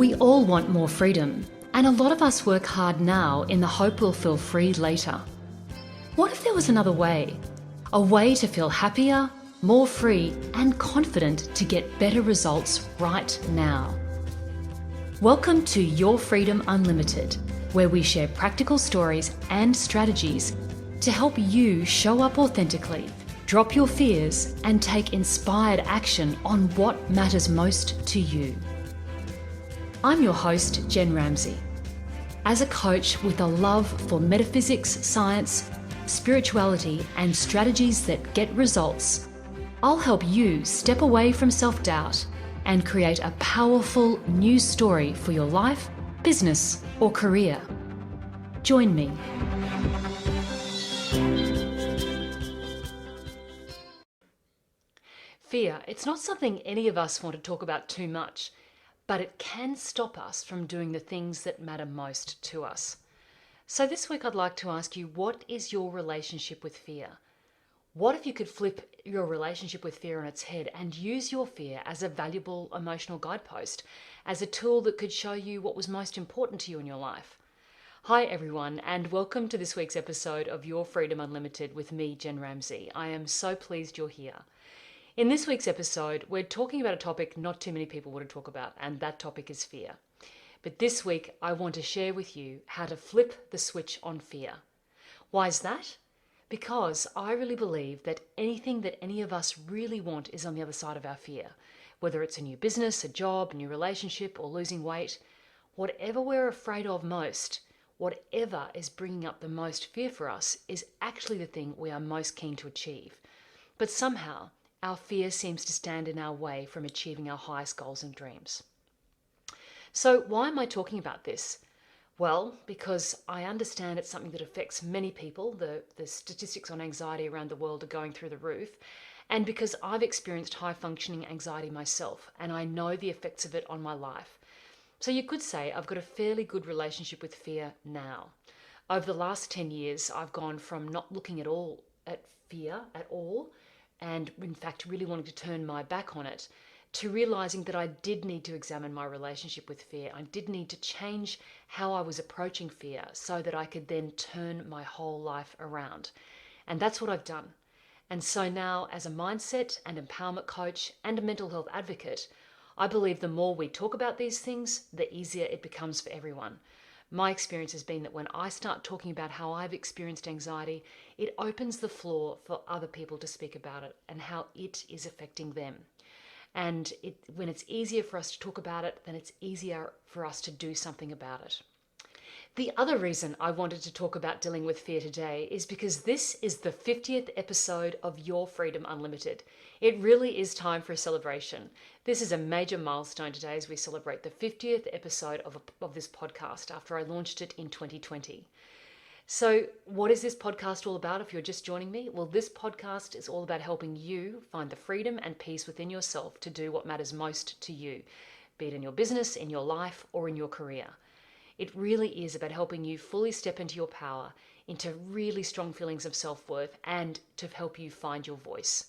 We all want more freedom, and a lot of us work hard now in the hope we'll feel free later. What if there was another way? A way to feel happier, more free, and confident to get better results right now. Welcome to Your Freedom Unlimited, where we share practical stories and strategies to help you show up authentically, drop your fears, and take inspired action on what matters most to you. I'm your host, Jen Ramsey. As a coach with a love for metaphysics, science, spirituality, and strategies that get results, I'll help you step away from self-doubt and create a powerful new story for your life, business, or career. Join me. Fear, it's not something any of us want to talk about too much, but it can stop us from doing the things that matter most to us. So this week I'd like to ask you, what is your relationship with fear? What if you could flip your relationship with fear on its head and use your fear as a valuable emotional guidepost, as a tool that could show you what was most important to you in your life? Hi everyone, and welcome to this week's episode of Your Freedom Unlimited with me, Jen Ramsey. I am so pleased you're here. In this week's episode, we're talking about a topic not too many people want to talk about, and that topic is fear. But this week, I want to share with you how to flip the switch on fear. Why is that? Because I really believe that anything that any of us really want is on the other side of our fear. Whether it's a new business, a job, a new relationship, or losing weight, whatever we're afraid of most, whatever is bringing up the most fear for us is actually the thing we are most keen to achieve. But somehow, our fear seems to stand in our way from achieving our highest goals and dreams. So why am I talking about this? Well, because I understand it's something that affects many people. The statistics on anxiety around the world are going through the roof. And because I've experienced high functioning anxiety myself, and I know the effects of it on my life. So you could say I've got a fairly good relationship with fear now. Over the last 10 years, I've gone from not looking at fear at all, and in fact really wanting to turn my back on it, to realizing that I did need to examine my relationship with fear. I did need to change how I was approaching fear so that I could then turn my whole life around. And that's what I've done. And so now, as a mindset and empowerment coach and a mental health advocate, I believe the more we talk about these things, the easier it becomes for everyone. My experience has been that when I start talking about how I've experienced anxiety, it opens the floor for other people to speak about it and how it is affecting them. And when it's easier for us to talk about it, then it's easier for us to do something about it. The other reason I wanted to talk about dealing with fear today is because this is the 50th episode of Your Freedom Unlimited. It really is time for a celebration. This is a major milestone today as we celebrate the 50th episode of this podcast after I launched it in 2020. So what is this podcast all about if you're just joining me? Well, this podcast is all about helping you find the freedom and peace within yourself to do what matters most to you, be it in your business, in your life, or in your career. It really is about helping you fully step into your power, into really strong feelings of self-worth, and to help you find your voice.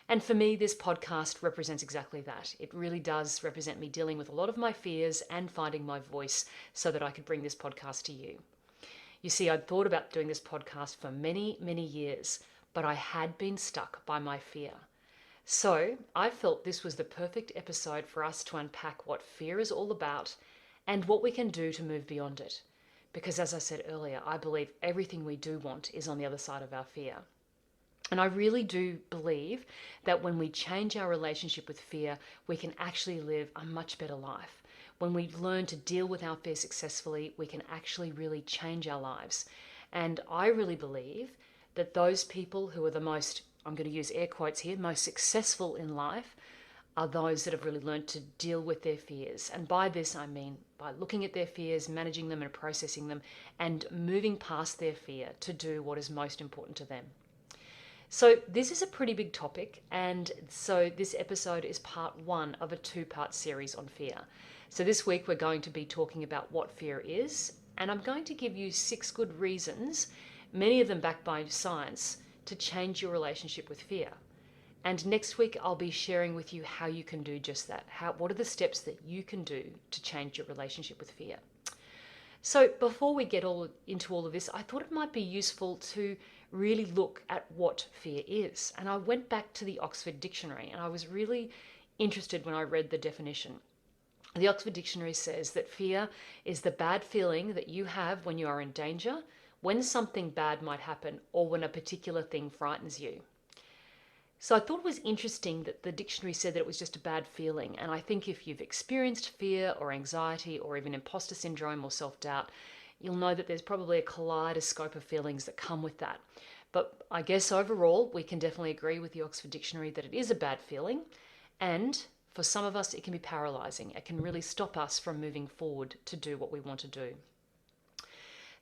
And for me, this podcast represents exactly that. It really does represent me dealing with a lot of my fears and finding my voice so that I could bring this podcast to you. You see, I'd thought about doing this podcast for many, many years, but I had been stuck by my fear. So I felt this was the perfect episode for us to unpack what fear is all about and what we can do to move beyond it. Because as I said earlier, I believe everything we do want is on the other side of our fear. And I really do believe that when we change our relationship with fear, we can actually live a much better life. When we learn to deal with our fear successfully, we can actually really change our lives. And I really believe that those people who are the most, I'm going to use air quotes here, most successful in life are those that have really learned to deal with their fears. And by this, I mean by looking at their fears, managing them and processing them, and moving past their fear to do what is most important to them. So this is a pretty big topic, and so this episode is part one of a two-part series on fear. So this week we're going to be talking about what fear is, and I'm going to give you 6 good reasons, many of them backed by science, to change your relationship with fear. And next week, I'll be sharing with you how you can do just that. What are the steps that you can do to change your relationship with fear? So before we get into all of this, I thought it might be useful to really look at what fear is. And I went back to the Oxford Dictionary, and I was really interested when I read the definition. The Oxford Dictionary says that fear is the bad feeling that you have when you are in danger, when something bad might happen, or when a particular thing frightens you. So I thought it was interesting that the dictionary said that it was just a bad feeling. And I think if you've experienced fear or anxiety or even imposter syndrome or self-doubt, you'll know that there's probably a kaleidoscope of feelings that come with that. But I guess overall, we can definitely agree with the Oxford Dictionary that it is a bad feeling. And for some of us, it can be paralyzing. It can really stop us from moving forward to do what we want to do.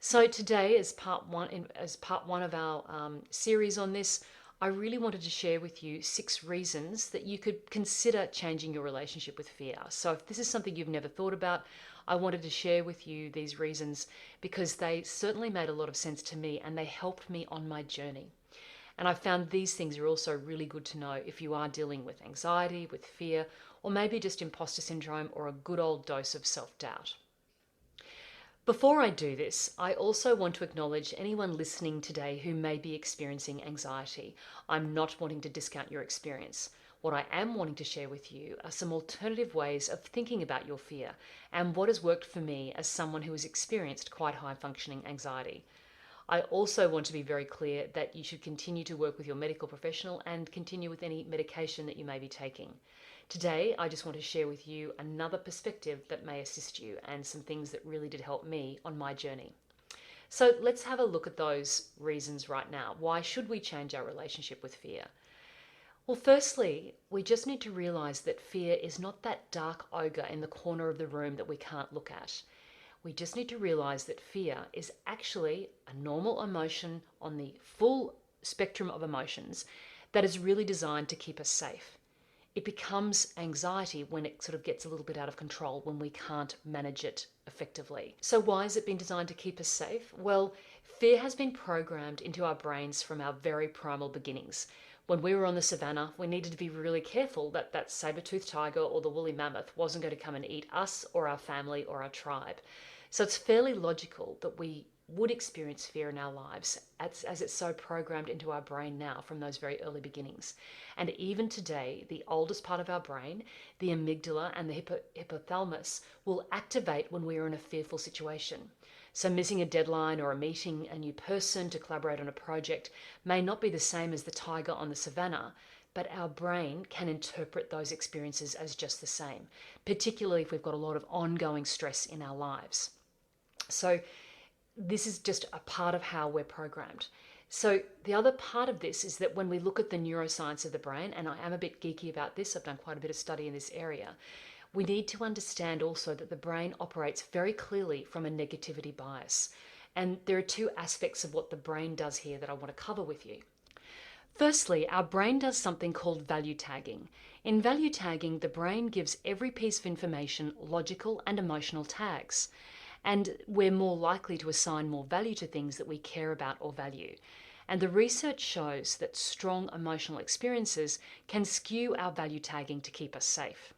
So today, as part one of our series on this, I really wanted to share with you 6 reasons that you could consider changing your relationship with fear. So if this is something you've never thought about, I wanted to share with you these reasons because they certainly made a lot of sense to me and they helped me on my journey. And I found these things are also really good to know if you are dealing with anxiety, with fear, or maybe just imposter syndrome or a good old dose of self-doubt. Before I do this, I also want to acknowledge anyone listening today who may be experiencing anxiety. I'm not wanting to discount your experience. What I am wanting to share with you are some alternative ways of thinking about your fear and what has worked for me as someone who has experienced quite high functioning anxiety. I also want to be very clear that you should continue to work with your medical professional and continue with any medication that you may be taking. Today, I just want to share with you another perspective that may assist you and some things that really did help me on my journey. So let's have a look at those reasons right now. Why should we change our relationship with fear? Well, firstly, we just need to realize that fear is not that dark ogre in the corner of the room that we can't look at. We just need to realize that fear is actually a normal emotion on the full spectrum of emotions that is really designed to keep us safe. It becomes anxiety when it sort of gets a little bit out of control, when we can't manage it effectively. So why has it been designed to keep us safe? Well, fear has been programmed into our brains from our very primal beginnings. When we were on the savannah, we needed to be really careful that that saber-toothed tiger or the woolly mammoth wasn't going to come and eat us or our family or our tribe. So it's fairly logical that we would experience fear in our lives as it's so programmed into our brain now from those very early beginnings. And even today, the oldest part of our brain, the amygdala and the hypothalamus, will activate when we are in a fearful situation. So missing a deadline or meeting a new person to collaborate on a project may not be the same as the tiger on the savannah, but our brain can interpret those experiences as just the same, particularly if we've got a lot of ongoing stress in our lives. So this is just a part of how we're programmed. So the other part of this is that when we look at the neuroscience of the brain, and I am a bit geeky about this, I've done quite a bit of study in this area, we need to understand also that the brain operates very clearly from a negativity bias. And there are 2 aspects of what the brain does here that I want to cover with you. Firstly, our brain does something called value tagging. In value tagging, the brain gives every piece of information logical and emotional tags. And we're more likely to assign more value to things that we care about or value. And the research shows that strong emotional experiences can skew our value tagging to keep us safe.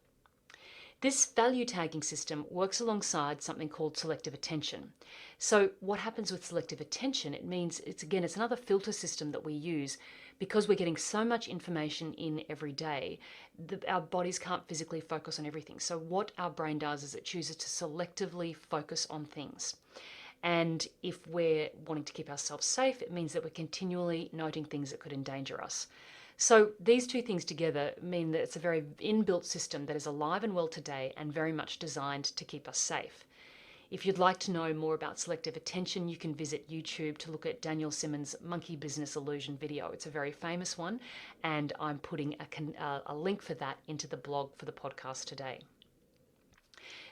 This value tagging system works alongside something called selective attention. So what happens with selective attention, it means it's another filter system that we use because we're getting so much information in every day that our bodies can't physically focus on everything. So what our brain does is it chooses to selectively focus on things. And if we're wanting to keep ourselves safe, it means that we're continually noting things that could endanger us. So these 2 things together mean that it's a very inbuilt system that is alive and well today and very much designed to keep us safe. If you'd like to know more about selective attention, you can visit YouTube to look at Daniel Simmons' Monkey Business Illusion video. It's a very famous one, and I'm putting a link for that into the blog for the podcast today.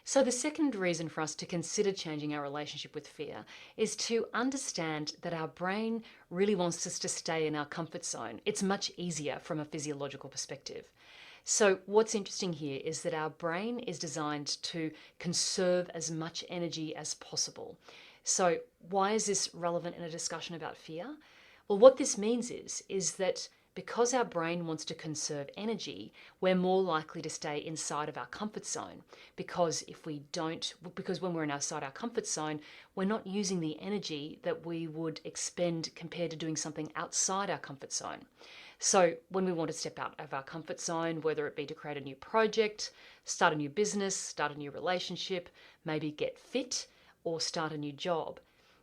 So the second reason for us to consider changing our relationship with fear is to understand that our brain really wants us to stay in our comfort zone. It's much easier from a physiological perspective. So what's interesting here is that our brain is designed to conserve as much energy as possible. So why is this relevant in a discussion about fear? Well, what this means is that because our brain wants to conserve energy, we're more likely to stay inside of our comfort zone. Because when we're inside our comfort zone, we're not using the energy that we would expend compared to doing something outside our comfort zone. So when we want to step out of our comfort zone, whether it be to create a new project, start a new business, start a new relationship, maybe get fit, or start a new job,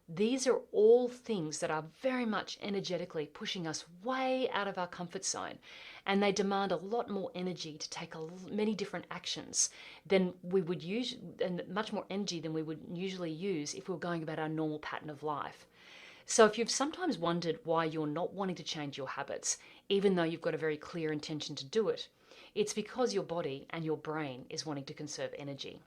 these are all things that are very much energetically pushing us way out of our comfort zone, and they demand a lot more energy to take many different actions than we would use, and much more energy than we would usually use if we were going about our normal pattern of life. So if you've sometimes wondered why you're not wanting to change your habits, even though you've got a very clear intention to do it, it's because your body and your brain is wanting to conserve energy.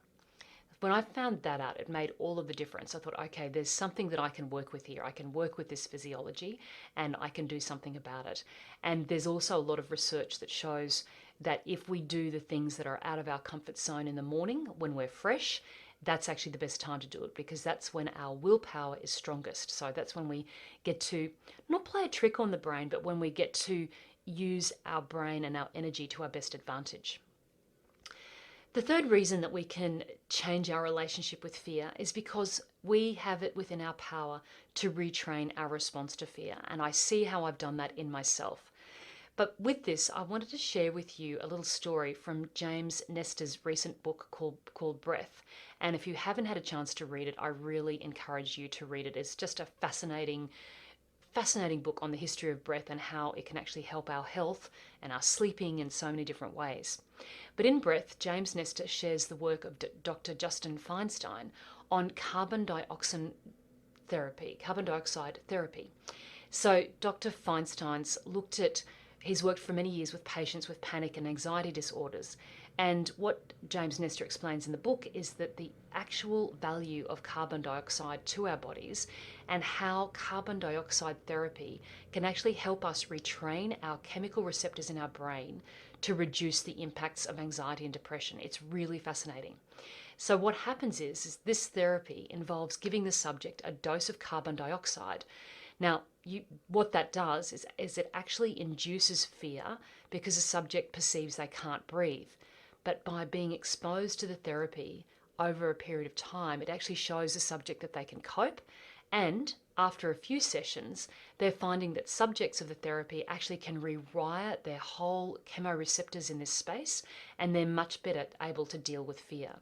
When I found that out, it made all of the difference. I thought, okay, there's something that I can work with here. I can work with this physiology and I can do something about it. And there's also a lot of research that shows that if we do the things that are out of our comfort zone in the morning when we're fresh, that's actually the best time to do it, because that's when our willpower is strongest. So that's when we get to not play a trick on the brain, but when we get to use our brain and our energy to our best advantage. The third reason that we can change our relationship with fear is because we have it within our power to retrain our response to fear. And I see how I've done that in myself. But with this, I wanted to share with you a little story from James Nestor's recent book called Breath. And if you haven't had a chance to read it, I really encourage you to read it. It's just a fascinating book on the history of breath and how it can actually help our health and our sleeping in so many different ways. But in Breath, James Nestor shares the work of Dr. Justin Feinstein on carbon dioxide therapy. So Dr. Feinstein's he's worked for many years with patients with panic and anxiety disorders. And what James Nestor explains in the book is that the actual value of carbon dioxide to our bodies and how carbon dioxide therapy can actually help us retrain our chemical receptors in our brain to reduce the impacts of anxiety and depression. It's really fascinating. So what happens is this therapy involves giving the subject a dose of carbon dioxide. Now, what that does is it actually induces fear because the subject perceives they can't breathe. But by being exposed to the therapy over a period of time, it actually shows the subject that they can cope. And after a few sessions, they're finding that subjects of the therapy actually can rewire their whole chemoreceptors in this space, and they're much better able to deal with fear.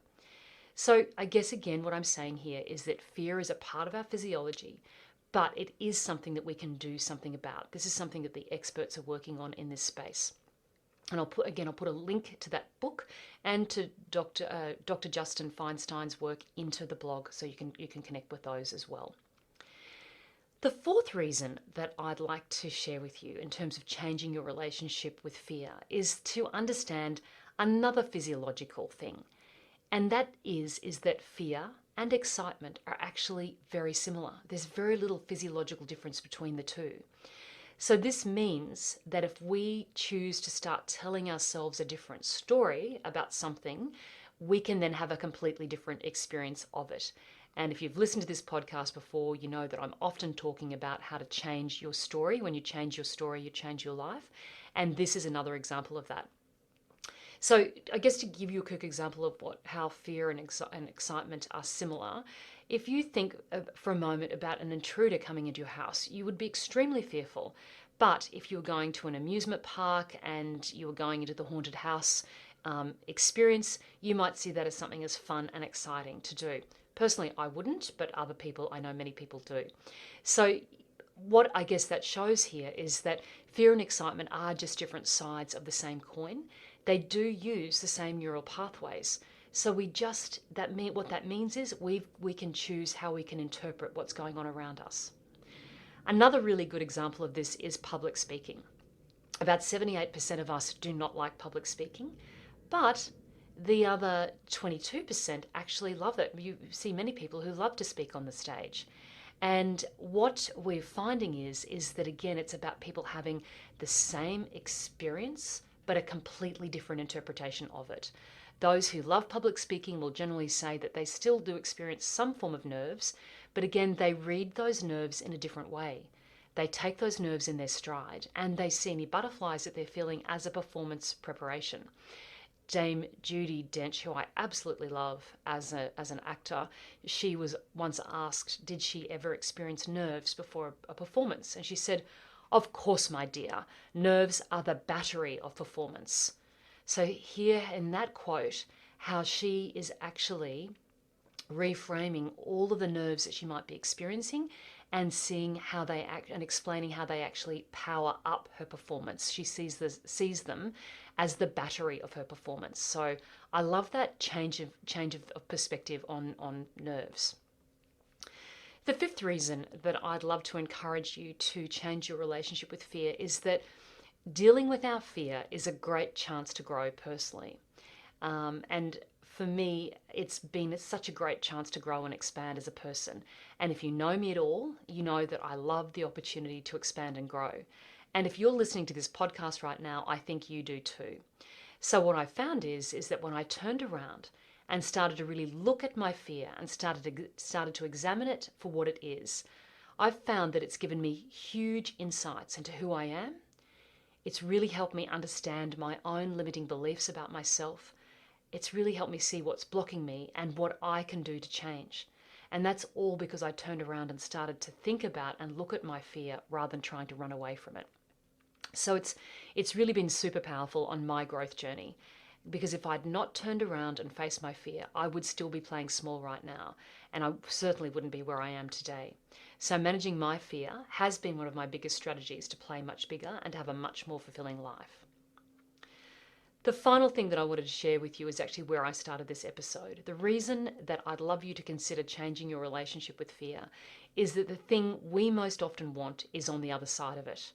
So I guess again, what I'm saying here is that fear is a part of our physiology, but it is something that we can do something about. This is something that the experts are working on in this space. And I'll put a link to that book and to Dr. Justin Feinstein's work into the blog, so you can connect with those as well. The fourth reason that I'd like to share with you in terms of changing your relationship with fear is to understand another physiological thing. And that is that fear and excitement are actually very similar. There's very little physiological difference between the two. So this means that if we choose to start telling ourselves a different story about something, we can then have a completely different experience of it. And if you've listened to this podcast before, you know that I'm often talking about how to change your story. When you change your story, you change your life. And this is another example of that. So I guess to give you a quick example of how fear and excitement are similar, if you think for a moment about an intruder coming into your house, you would be extremely fearful. But if you were going to an amusement park and you were going into the haunted house experience, you might see that as something as fun and exciting to do. Personally, I wouldn't, but I know many people do. So what I guess that shows here is that fear and excitement are just different sides of the same coin. They do use the same neural pathways. So what that means is we can choose how we can interpret what's going on around us. Another really good example of this is public speaking. About 78% of us do not like public speaking, but the other 22% actually love it. You see many people who love to speak on the stage. And what we're finding is that, again, it's about people having the same experience, but a completely different interpretation of it. Those who love public speaking will generally say that they still do experience some form of nerves, but again, they read those nerves in a different way. they take those nerves in their stride and they see any butterflies that they're feeling as a performance preparation. Dame Judi Dench, who I absolutely love as an actor, she was once asked, did she ever experience nerves before a performance? And she said, "Of course, my dear, nerves are the battery of performance." So here in that quote, how she is actually reframing all of the nerves that she might be experiencing and seeing how they act and explaining how they actually power up her performance. She sees them as the battery of her performance. So I love that change of perspective on nerves. The fifth reason that I'd love to encourage you to change your relationship with fear is that dealing with our fear is a great chance to grow personally. And for me, it's been such a great chance to grow and expand as a person. And if you know me at all, you know that I love the opportunity to expand and grow. And if you're listening to this podcast right now, I think you do too. So what I found is that when I turned around and started to really look at my fear and started to examine it for what it is, I've found that it's given me huge insights into who I am. It's really helped me understand my own limiting beliefs about myself. It's really helped me see what's blocking me and what I can do to change. And that's all because I turned around and started to think about and look at my fear rather than trying to run away from it. So it's really been super powerful on my growth journey, because if I'd not turned around and faced my fear, I would still be playing small right now, and I certainly wouldn't be where I am today. So managing my fear has been one of my biggest strategies to play much bigger and to have a much more fulfilling life. The final thing that I wanted to share with you is actually where I started this episode. The reason that I'd love you to consider changing your relationship with fear is that the thing we most often want is on the other side of it.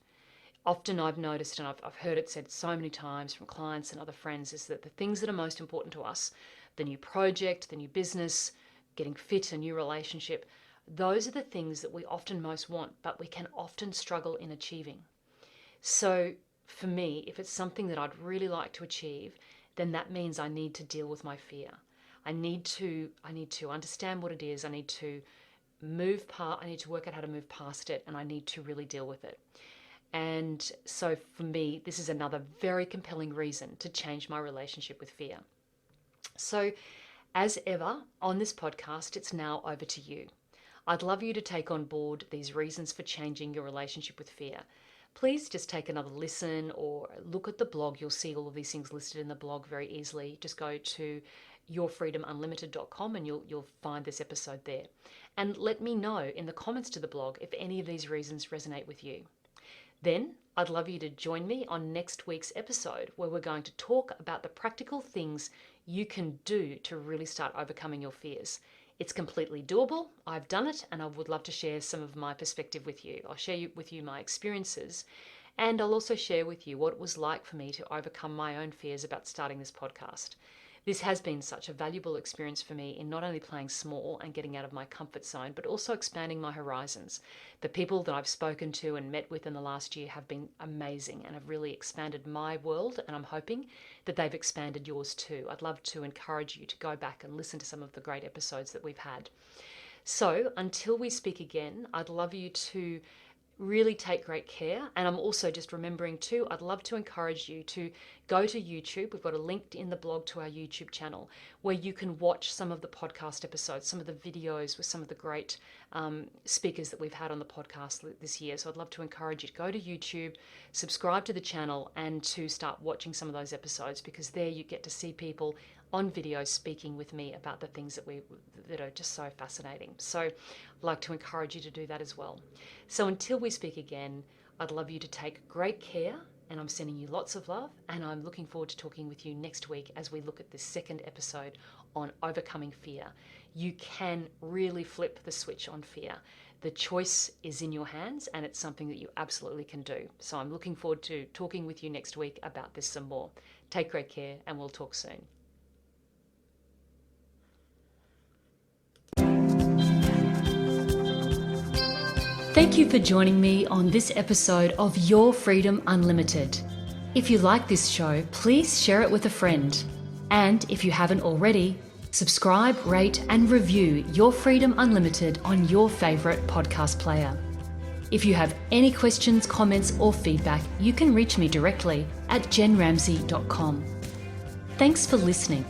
Often I've noticed, and I've heard it said so many times from clients and other friends, is that the things that are most important to us, the new project, the new business, getting fit, a new relationship, those are the things that we often most want, but we can often struggle in achieving. So for me, if it's something that I'd really like to achieve, then that means I need to deal with my fear. I need to understand what it is. I need to work out how to move past it, and I need to really deal with it. And so for me, this is another very compelling reason to change my relationship with fear. So as ever on this podcast, it's now over to you. I'd love you to take on board these reasons for changing your relationship with fear. Please just take another listen or look at the blog. You'll see all of these things listed in the blog very easily. Just go to yourfreedomunlimited.com and you'll find this episode there. And let me know in the comments to the blog if any of these reasons resonate with you. Then I'd love you to join me on next week's episode, where we're going to talk about the practical things you can do to really start overcoming your fears. It's completely doable. I've done it, and I would love to share some of my perspective with you. I'll share with you my experiences, and I'll also share with you what it was like for me to overcome my own fears about starting this podcast. This has been such a valuable experience for me in not only playing small and getting out of my comfort zone, but also expanding my horizons. The people that I've spoken to and met with in the last year have been amazing and have really expanded my world, and I'm hoping that they've expanded yours too. I'd love to encourage you to go back and listen to some of the great episodes that we've had. So until we speak again, I'd love you to really take great care. And I'm also just remembering too, I'd love to encourage you to go to YouTube. We've got a link in the blog to our YouTube channel where you can watch some of the podcast episodes, some of the videos with some of the great speakers that we've had on the podcast this year. So I'd love to encourage you to go to YouTube, subscribe to the channel, and to start watching some of those episodes, because there you get to see people on video speaking with me about the things that are just so fascinating. So I'd like to encourage you to do that as well. So until we speak again, I'd love you to take great care, and I'm sending you lots of love, and I'm looking forward to talking with you next week as we look at this second episode on overcoming fear. You can really flip the switch on fear. The choice is in your hands, and it's something that you absolutely can do. So I'm looking forward to talking with you next week about this some more. Take great care, and we'll talk soon. Thank you for joining me on this episode of Your Freedom Unlimited. If you like this show, please share it with a friend. And if you haven't already, subscribe, rate, and review Your Freedom Unlimited on your favorite podcast player. If you have any questions, comments, or feedback, you can reach me directly at jenramsey.com. Thanks for listening.